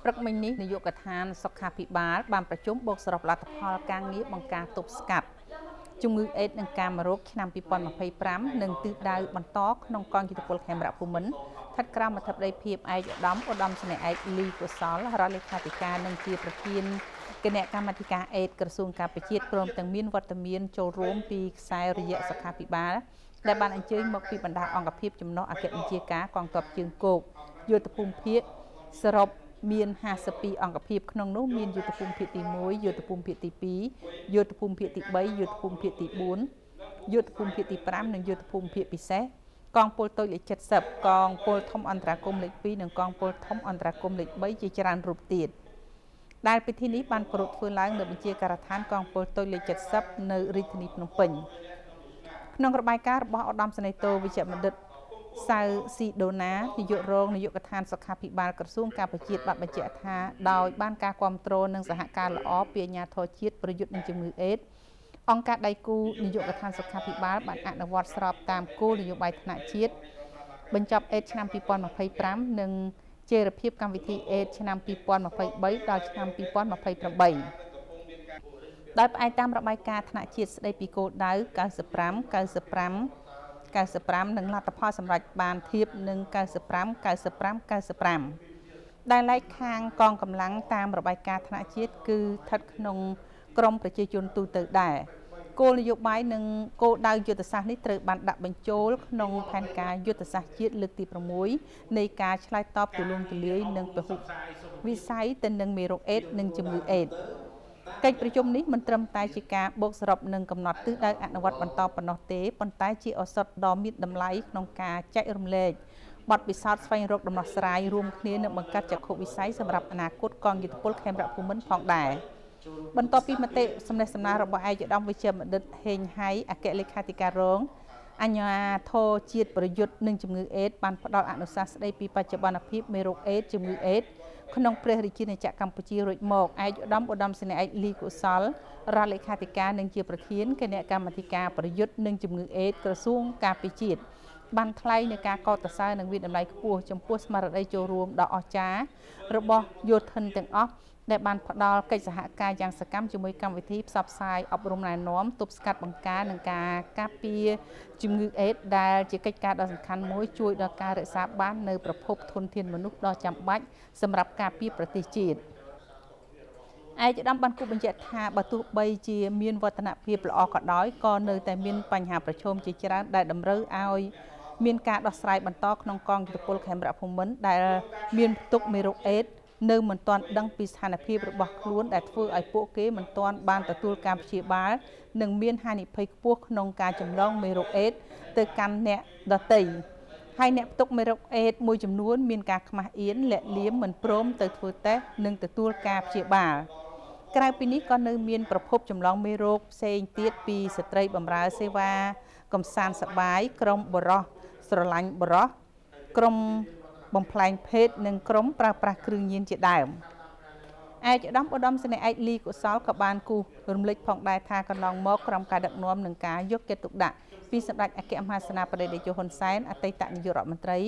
ព្រឹកមិញនេះនាយកដ្ឋានសុខាភិបាលបានប្រជុំបូកសរុបលទ្ធផលការងារបង្ការទប់ស្កាត់ជំងឺអេដនិងកាមរោគឆ្នាំ2025និងទិសដៅបន្តក្នុងកងយុទ្ធពលខេមរៈភូមិន្ទស្ថិតក្រោមអធិបតីភាពឯកឧត្តមសេនីយ៍ឯកលីកុសលរដ្ឋលេខាធិការនិងជាប្រធានគណៈកម្មាធិការអេដក្រសួងការពារជាតិព្រមទាំងមានវត្តមានចូលរួមពីខ្សែរយៈសុខាភិបាលដែលបានអញ្ជើញមកពីបណ្ដាអង្គភាពចំណុះអគ្គបញ្ជាការកងទ័ពជើងគោកយុទ្ធភូមិភាគសរុបមាន52អង្គភាពក្នុងនោះមានយុទ្ធភូមិភាគទី1យុទ្ធភូមិភាគទី2យុទ្ធភូមិភាគទី3យុទ្ធភូមិភាគទី4យុទ្ធភូមិភាគទី5និងយុទ្ធភូមិភាគពិសេសកងពលតូចលេខ70កងពលធំអន្តរាគមន៍លេខ2និងកងពលធំអន្តរាគមន៍លេខ3ជាច្រើនរូបទៀតដែលពិធីនេះបានប្រពៃធ្វើឡើងនៅបញ្ជាការដ្ឋានកងពលតូចលេខ70នៅរាជធានីភ្នំពេញក្នុងរបាយការណ៍របស់ឧត្តមសេនីយ៍តូវិជ្ជបណ្ឌិតសៅស៊ីដូណានាយករងនាយកដ្ឋានសុខាភិបាលក្រសួងការពារជាតិបានបញ្ជាក់ថាដោយបានការគ្រប់គ្រងនិងសហការល្អពីអាជ្ញាធរជាតិប្រយុទ្ធនឹងជំងឺអេដអង្គការដៃគូនាយកដ្ឋានសុខាភិបាលបានអនុវត្តស្របតាមគោលនយោបាយថ្នាក់ជាតិបញ្ចប់អេដឆ្នាំ2025និងជេរភាពកម្មវិធីអេដឆ្នាំ2023ដល់ឆ្នាំ2028ដោយផ្អែកតាមរបាយការណ៍ថ្នាក់ជាតិស្តីពីគោលដៅ95និងលទ្ធផលសម្រាប់បានធៀបនឹង95ដែលឡែកខាងកងកម្លាំងតាមរបាយការណ៍ថ្នាក់ជាតិគឺស្ថិតក្នុងក្រមប្រជាជនទូទៅដែរគោលនយោបាយនិងគោលដៅយុទ្ធសាស្ត្រនេះត្រូវបានដាក់បញ្ចូលក្នុងផែនការយុទ្ធសាស្ត្រជាតិលើកទី6នៃការឆ្លើយតបទូលំទូលាយនឹងពហុវិស័យទៅនឹងមេរោគអេដនិងជំងឺអេដកិច្ចប្រជុំនេះមិនត្រឹមតែជាការបូកសរុបនិងកំណត់ទិសដៅអនុវត្តបន្តប៉ុណ្ណោះទេប៉ុន្តែជាឱសថដ៏មានតម្លៃក្នុងការចែករំលែកបទពិសោធន៍ស្វែងរកដំណោះស្រាយរួមគ្នានិងបង្កើតចក្ខុវិស័យសម្រាប់អនាគតកងយុទ្ធពលខេមរៈភូមិន្ទផងដែរបន្ទាប់ពីមតិសម្ដែងសម្ដាររបស់ឯកឧត្តមវិជ្ជបណ្ឌិតហេងហៃអគ្គលេខាធិការរងអាជ្ញាធរជាតិប្រយុទ្ធនឹងជំងឺអេដបានផ្ដល់អនុសាសន៍ស្ដីពីបច្ចុប្បន្នភាពមេរោគអេដជំងឺអេដក្នុងព្រះរាជាណាចក្រកម្ពុជារួចមកឯកឧត្តមសេនីយ៍ឯកលីកុសលរដ្ឋលេខាធិការនិងជាប្រធានគណៈកម្មាធិការប្រយុទ្ធនឹងជំងឺអេដក្រសួងការពារជាតិបានថ្លែងនៅការកោតសរសើរនិងវិតម្លៃខ្ពស់ចំពោះស្មារតីចូលរួមដ៏អស្ចារ្យរបស់យោធិនទាំងអស់ដែលបានផ្ដល់កិច្ចសហការយ៉ាងសកម្មជាមួយកម្មវិធីផ្សព្វផ្សាយអប់រំណែនាំទប់ស្កាត់បង្ការនិងការការពារជំងឺអេដដែលជាកិច្ចការដ៏សំខាន់មួយជួយដល់ការរក្សាបាននូវប្រភពធនធានមនុស្សដ៏ចាំបាច់សម្រាប់ការពារប្រទេសជាតិឯកឧត្តមបានគូបញ្ជាក់ថាបើទោះបីជាមានវឌ្ឍនភាពល្អក៏ដោយក៏នៅតែមានបញ្ហាប្រឈមជាច្រើនដែលតម្រូវឲ្យមានការដោះស្រាយបន្តក្នុងកងយុទ្ធពលខេមរៈភូមិន្ទដែលមានផ្ទុកមេរោគអេដនៅមិនទាន់ដឹងពីស្ថានភាពរបស់ខ្លួនដែលធ្វើឲ្យពួកគេមិនទាន់បានទទួលការព្យាបាលនិងមានហានិភ័យខ្ពស់ក្នុងការចម្លងមេរោគអេដទៅកាន់អ្នកដទៃហើយអ្នកផ្ទុកមេរោគអេដមួយចំនួនមានការខ្មាស់អៀនលាក់លៀមមិនព្រមទៅធ្វើតេស្តនិងទទួលការព្យាបាលក្រៅពីនេះក៏នៅមានប្រភពចម្លងមេរោគផ្សេងទៀតពីស្ត្រីបម្រើសេវាកំសាន្តសប្បាយក្រុមបរោះស្រឡាញ់បរោះក្រុមបំផ្លែងភេទនិងក្រុមប្រើប្រាស់គ្រឿងញៀនជាដើមឯកឧត្តមសេនីយ៍ឯកលីកុសលក៏បានគូរំលេចផងដែរថាកន្លងមកក្រុមការដឹកនាំនឹងការយកចិត្តទុកដាក់ពីសម្ដេចអគ្គមហាសេនាបតីតេជោហ៊ុនសែនអតីតនាយករដ្ឋមន្ត្រី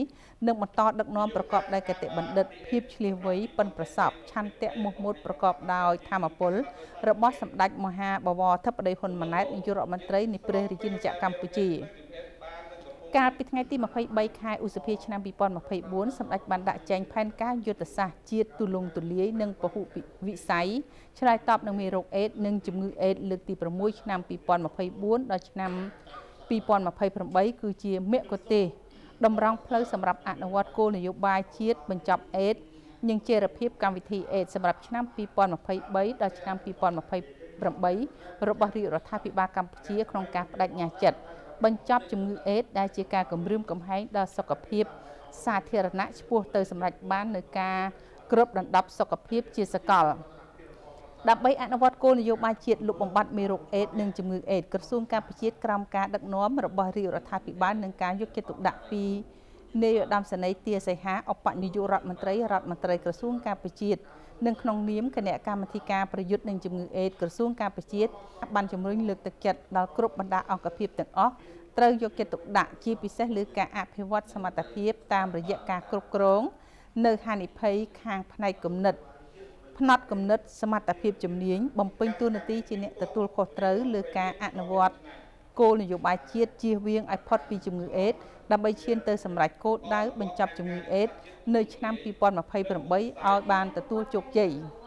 នឹងបន្តដឹកនាំប្រកបដោយគតិបណ្ឌិតភាពឆ្លៀសវៃប៉ិនប្រសប់ឆន្ទៈមោះមុតប្រកបដោយធម៌ពលរបស់សម្ដេចមហាបវរធិបតីហ៊ុនម៉ាណែតនាយករដ្ឋមន្ត្រីនៃព្រះរាជាណាចក្រកម្ពុជាកាលពីថ្ងៃទី23ខែឧសភាឆ្នាំ2024សម្ដេចបានដាក់ចែងផែនការយុទ្ធសាស្ត្រជាតិទូលំទូលាយនិងពហុវិស័យឆ្លើយតបនឹងមេរោគអេដនិងជំងឺអេដលើកទី6ឆ្នាំ2024ដល់ឆ្នាំ2028គឺជាមគ្គុទ្ទេសក៍តម្រង់ផ្លូវសម្រាប់អនុវត្តគោលនយោបាយជាតិបញ្ចប់អេដនិងចីរភាពកម្មវិធីអេដសម្រាប់ឆ្នាំ2023ដល់ឆ្នាំ2028របស់រាជរដ្ឋាភិបាលកម្ពុជាក្នុងការបដិញ្ញាចិត្តបញ្ចប់ជំងឺអេដដែលជាការគំរាមកំហែងដល់សុខភាពសាធារណៈឆ្ពោះទៅសម្រេចបាននូវការគ្របដណ្ដប់សុខភាពជាសកលដើម្បីអនុវត្តគោលនយោបាយជាតិលុបបំបាត់មេរោគអេដនិងជំងឺអេដក្រសួងការពារជាតិក្រោមការដឹកនាំរបស់រាជរដ្ឋាភិបាលនឹងការយកចិត្តទុកដាក់ពីនាយឧត្តមសេនីយ៍ទាសីហាឧបនាយករដ្ឋមន្ត្រីក្រសួងការពារជាតិនិងក្នុងនាមគណៈកម្មាធិការប្រយុទ្ធនឹងជំងឺអេដក្រសួងការពារជាតិបានជំរុញលើកទឹកចិត្តដល់គ្រប់បណ្ដាអង្គភាពទាំងអស់ត្រូវយកចិត្តទុកដាក់ជាពិសេសលើការអភិវឌ្ឍសមត្ថភាពតាមរយៈការគ្រប់គ្រង នៅហានិភ័យខាងផ្នែកគំនិតផ្នត់គំនិតសមត្ថភាពជំនាញបំពេញតួនាទីជាអ្នកទទួលខុសត្រូវលើការអនុវត្តគោលនយោបាយជាតិជៀសវាងឲ្យផុតពីជំងឺអេដស៍ដើម្បីឈានទៅសម្រេចគោលដៅបញ្ចប់ជំងឺអេដស៍នៅឆ្នាំ2028ឲ្យបានទទួលជោគជ័យ។